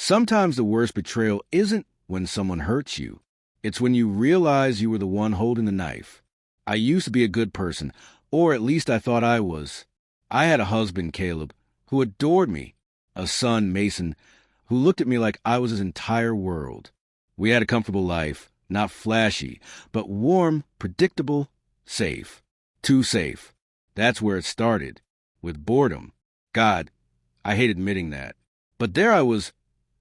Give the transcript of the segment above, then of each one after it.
Sometimes the worst betrayal isn't when someone hurts you. It's when you realize you were the one holding the knife. I used to be a good person, or at least I thought I was. I had a husband, Caleb, who adored me, a son, Mason, who looked at me like I was his entire world. We had a comfortable life, not flashy, but warm, predictable, safe. Too safe. That's where it started, with boredom. God, I hate admitting that. But there I was,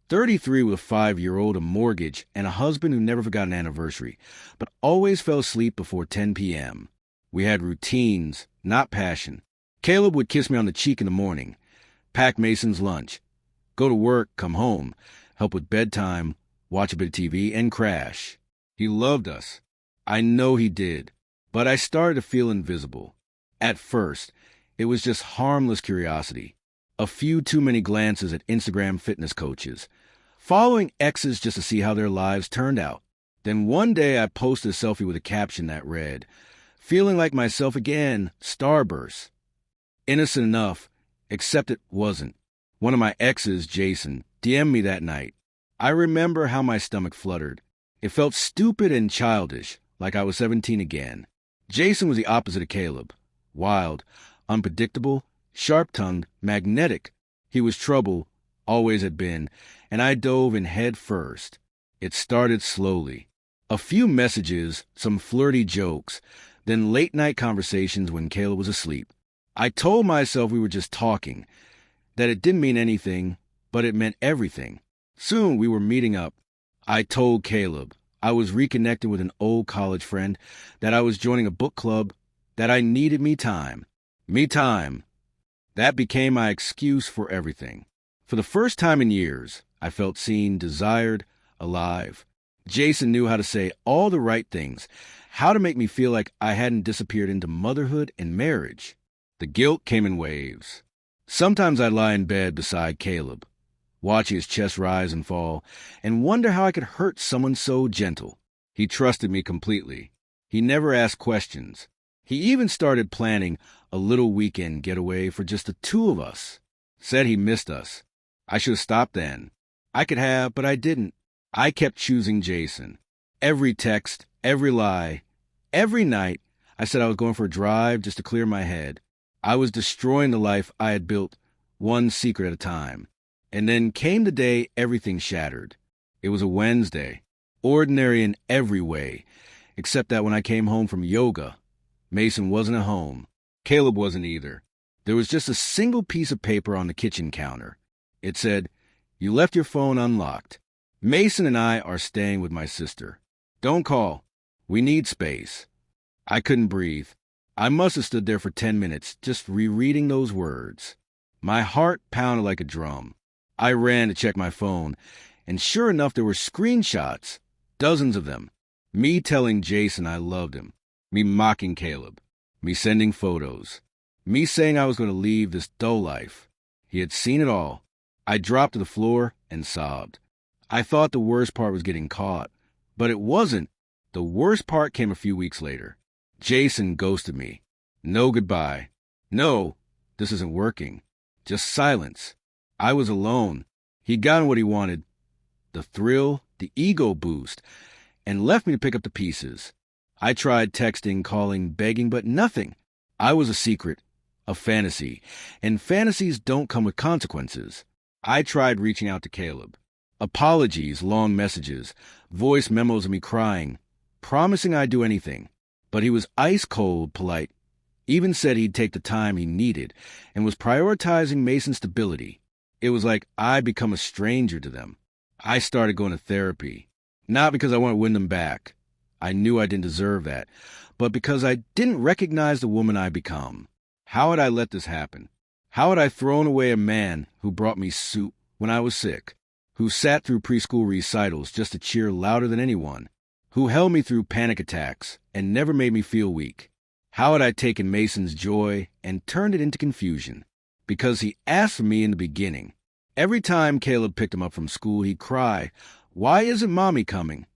33 with a 5-year-old, a mortgage, and a husband who never forgot an anniversary, but always fell asleep before 10 p.m. We had routines, not passion. Caleb would kiss me on the cheek in the morning, pack Mason's lunch, go to work, come home, help with bedtime, watch a bit of TV, and crash. He loved us. I know he did, but I started to feel invisible. At first, it was just harmless curiosity. A few too many glances at Instagram fitness coaches, following exes just to see how their lives turned out. Then one day I posted a selfie with a caption that read, "Feeling like myself again, starburst." Innocent enough, except it wasn't. One of my exes, Jason, DM'd me that night. I remember how my stomach fluttered. It felt stupid and childish, like I was 17 again. Jason was the opposite of Caleb. Wild, unpredictable, sharp-tongued, magnetic. He was trouble, always had been, and I dove in head first. It started slowly. A few messages, some flirty jokes, then late-night conversations when Caleb was asleep. I told myself we were just talking, that it didn't mean anything, but it meant everything. Soon we were meeting up. I told Caleb I was reconnecting with an old college friend, that I was joining a book club, that I needed me time. Me time. That became my excuse for everything. For the first time in years, I felt seen, desired, alive. Jason knew how to say all the right things, how to make me feel like I hadn't disappeared into motherhood and marriage. The guilt came in waves. Sometimes I'd lie in bed beside Caleb, watching his chest rise and fall, and wonder how I could hurt someone so gentle. He trusted me completely. He never asked questions. He even started planning a little weekend getaway for just the two of us. Said he missed us. I should have stopped then. I could have, but I didn't. I kept choosing Jason. Every text, every lie, every night, I said I was going for a drive just to clear my head. I was destroying the life I had built, one secret at a time. And then came the day everything shattered. It was a Wednesday, ordinary in every way, except that when I came home from yoga, Mason wasn't at home. Caleb wasn't either. There was just a single piece of paper on the kitchen counter. It said, "You left your phone unlocked. Mason and I are staying with my sister. Don't call. We need space." I couldn't breathe. I must have stood there for 10 minutes, just rereading those words. My heart pounded like a drum. I ran to check my phone, and sure enough, there were screenshots, dozens of them. Me telling Jason I loved him. Me mocking Caleb. Me sending photos. Me saying I was going to leave this dull life. He had seen it all. I dropped to the floor and sobbed. I thought the worst part was getting caught, but it wasn't. The worst part came a few weeks later. Jason ghosted me. No goodbye. No, this isn't working. Just silence. I was alone. He'd gotten what he wanted. The thrill, the ego boost, and left me to pick up the pieces. I tried texting, calling, begging, but nothing. I was a secret, a fantasy, and fantasies don't come with consequences. I tried reaching out to Caleb. Apologies, long messages, voice memos of me crying, promising I'd do anything. But he was ice-cold polite, even said he'd take the time he needed, and was prioritizing Mason's stability. It was like I'd become a stranger to them. I started going to therapy, not because I wanted to win them back. I knew I didn't deserve that, but because I didn't recognize the woman I'd become. How had I let this happen? How had I thrown away a man who brought me soup when I was sick, who sat through preschool recitals just to cheer louder than anyone, who held me through panic attacks and never made me feel weak? How had I taken Mason's joy and turned it into confusion? Because he asked for me in the beginning. Every time Caleb picked him up from school, he'd cry, "Why isn't Mommy coming?"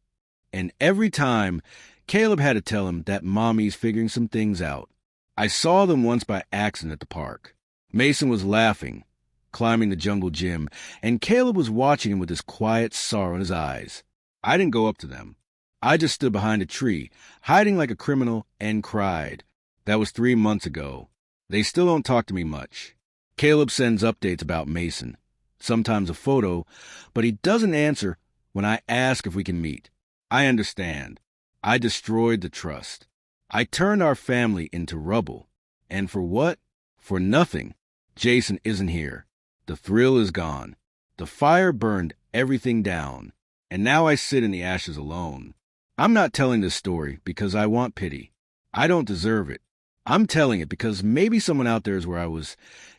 And every time, Caleb had to tell him that Mommy's figuring some things out. I saw them once by accident at the park. Mason was laughing, climbing the jungle gym, and Caleb was watching him with this quiet sorrow in his eyes. I didn't go up to them. I just stood behind a tree, hiding like a criminal, and cried. That was 3 months ago. They still don't talk to me much. Caleb sends updates about Mason, sometimes a photo, but he doesn't answer when I ask if we can meet. I understand. I destroyed the trust. I turned our family into rubble. And for what? For nothing. Jason isn't here. The thrill is gone. The fire burned everything down. And now I sit in the ashes alone. I'm not telling this story because I want pity. I don't deserve it. I'm telling it because maybe someone out there is where I was,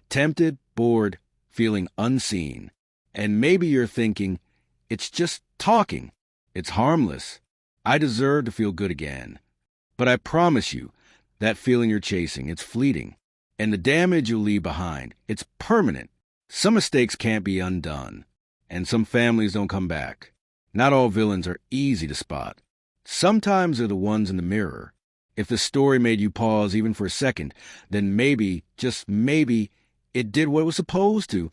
tempted, bored, feeling unseen. And maybe you're thinking, it's just talking. It's harmless. I deserve to feel good again. But I promise you, that feeling you're chasing, it's fleeting. And the damage you'll leave behind, it's permanent. Some mistakes can't be undone. And some families don't come back. Not all villains are easy to spot. Sometimes they're the ones in the mirror. If the story made you pause even for a second, then maybe, just maybe, it did what it was supposed to.